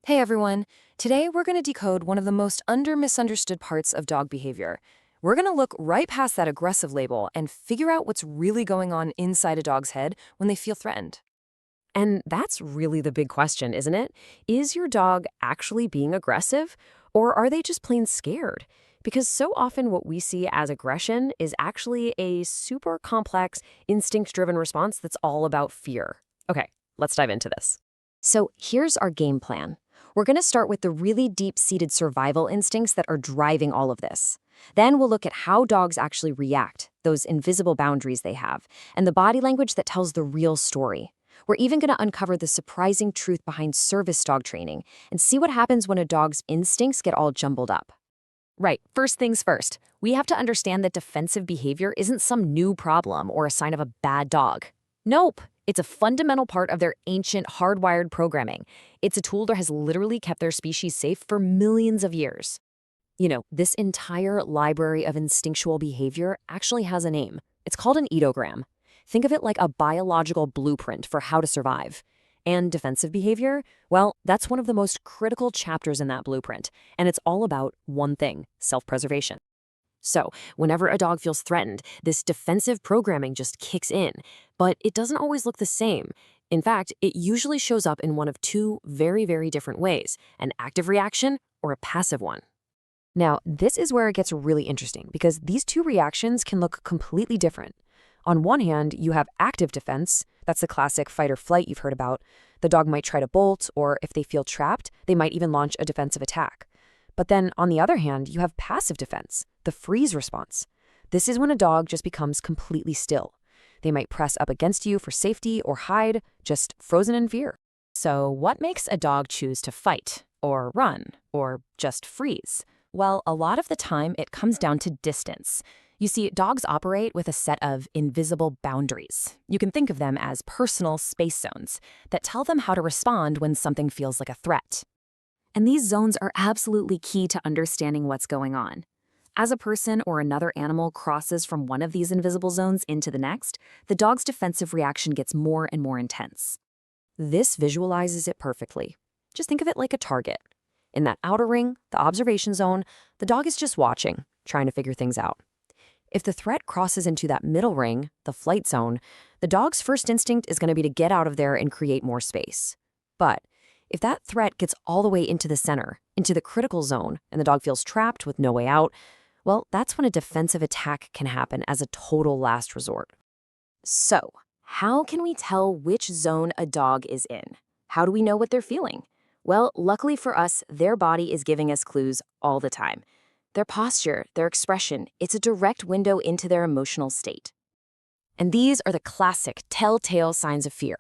Hey everyone! Today we're going to decode one of the most misunderstood parts of dog behavior. We're going to look right past that aggressive label and figure out what's really going on inside a dog's head when they feel threatened. And that's really the big question, isn't it? Is your dog actually being aggressive, or are they just plain scared? Because so often what we see as aggression is actually a super complex, instinct-driven response that's all about fear. Okay, let's dive into this. So here's our game plan. We're going to start with the really deep-seated survival instincts that are driving all of this. Then we'll look at how dogs actually react, those invisible boundaries they have, and the body language that tells the real story. We're even going to uncover the surprising truth behind service dog training and see what happens when a dog's instincts get all jumbled up. Right, first things first, we have to understand that defensive behavior isn't some new problem or a sign of a bad dog. Nope, it's a fundamental part of their ancient hardwired programming. It's a tool that has literally kept their species safe for millions of years. This entire library of instinctual behavior actually has a name. It's called an edogram. Think of it like a biological blueprint for how to survive. And defensive behavior, well, that's one of the most critical chapters in that blueprint, and it's all about one thing: self-preservation. So, whenever a dog feels threatened, this defensive programming just kicks in, but it doesn't always look the same. In fact, it usually shows up in one of two very, very different ways: an active reaction or a passive one. Now, this is where it gets really interesting because these two reactions can look completely different. On one hand, you have active defense. That's the classic fight or flight you've heard about. The dog might try to bolt, or if they feel trapped, they might even launch a defensive attack. But then, on the other hand, you have passive defense, the freeze response. This is when a dog just becomes completely still. They might press up against you for safety or hide, just frozen in fear. So, what makes a dog choose to fight, or run, or just freeze? Well, a lot of the time, it comes down to distance. You see, dogs operate with a set of invisible boundaries. You can think of them as personal space zones that tell them how to respond when something feels like a threat. And these zones are absolutely key to understanding what's going on. As a person or another animal crosses from one of these invisible zones into the next, the dog's defensive reaction gets more and more intense. This visualizes it perfectly. Just think of it like a target. In that outer ring, the observation zone, the dog is just watching, trying to figure things out. If the threat crosses into that middle ring, the flight zone, the dog's first instinct is going to be to get out of there and create more space. But if that threat gets all the way into the center, into the critical zone, and the dog feels trapped with no way out, well, that's when a defensive attack can happen as a total last resort. So, how can we tell which zone a dog is in? How do we know what they're feeling? Well, luckily for us, their body is giving us clues all the time. Their posture, their expression, it's a direct window into their emotional state. And these are the classic telltale signs of fear.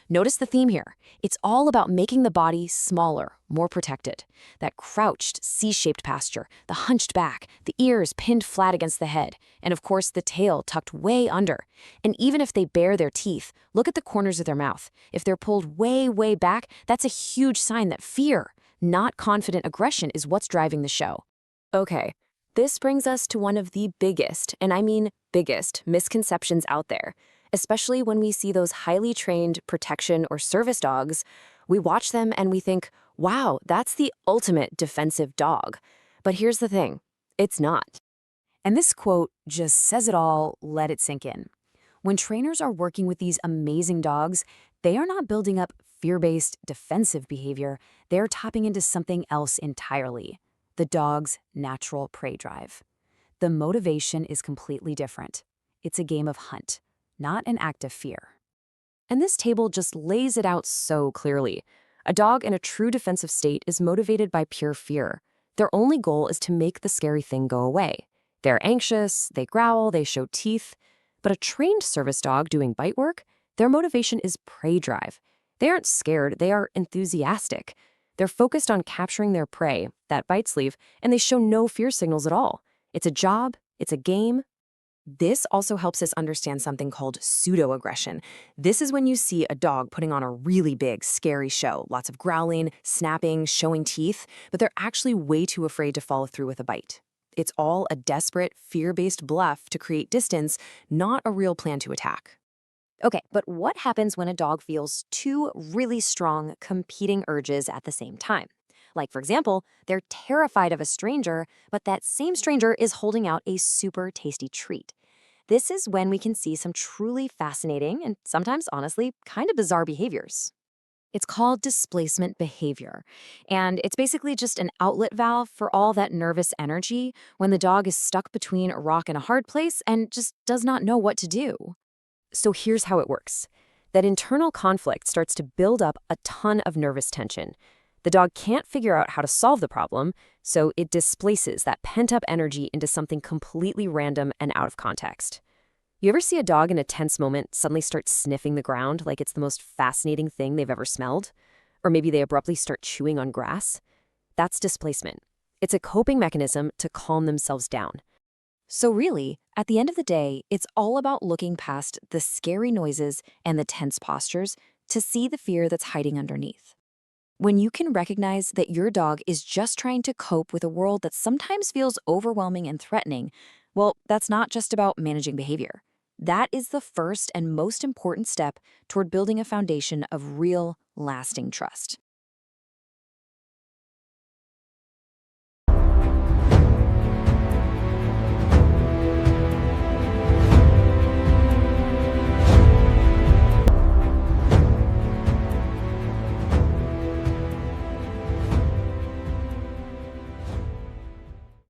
Notice the theme here. It's all about making the body smaller, more protected. That crouched, C-shaped posture, the hunched back, the ears pinned flat against the head, and of course the tail tucked way under. And even if they bare their teeth, look at the corners of their mouth. If they're pulled way, way back, that's a huge sign that fear, not confident aggression, is what's driving the show. Okay, this brings us to one of the biggest, and I mean biggest, misconceptions out there. Especially when we see those highly trained protection or service dogs, we watch them and we think, wow, that's the ultimate defensive dog. But here's the thing, it's not. And this quote just says it all, let it sink in. When trainers are working with these amazing dogs, they are not building up fear-based defensive behavior, they're tapping into something else entirely: the dog's natural prey drive. The motivation is completely different. It's a game of hunt, not an act of fear. And this table just lays it out so clearly. A dog in a true defensive state is motivated by pure fear. Their only goal is to make the scary thing go away. They're anxious, they growl, they show teeth. But a trained service dog doing bite work, their motivation is prey drive. They aren't scared, they are enthusiastic. They're focused on capturing their prey, that bite sleeve, and they show no fear signals at all. It's a job, it's a game. This also helps us understand something called pseudo-aggression. This is when you see a dog putting on a really big, scary show, lots of growling, snapping, showing teeth, but they're actually way too afraid to follow through with a bite. It's all a desperate, fear-based bluff to create distance, not a real plan to attack. Okay, but what happens when a dog feels two really strong, competing urges at the same time? Like, for example, they're terrified of a stranger, but that same stranger is holding out a super tasty treat. This is when we can see some truly fascinating and sometimes, honestly, kind of bizarre behaviors. It's called displacement behavior, and it's basically just an outlet valve for all that nervous energy when the dog is stuck between a rock and a hard place and just does not know what to do. So here's how it works. That internal conflict starts to build up a ton of nervous tension. The dog can't figure out how to solve the problem, so it displaces that pent-up energy into something completely random and out of context. You ever see a dog in a tense moment suddenly start sniffing the ground like it's the most fascinating thing they've ever smelled? Or maybe they abruptly start chewing on grass? That's displacement. It's a coping mechanism to calm themselves down. So, really, at the end of the day, it's all about looking past the scary noises and the tense postures to see the fear that's hiding underneath. When you can recognize that your dog is just trying to cope with a world that sometimes feels overwhelming and threatening, well, that's not just about managing behavior. That is the first and most important step toward building a foundation of real, lasting trust.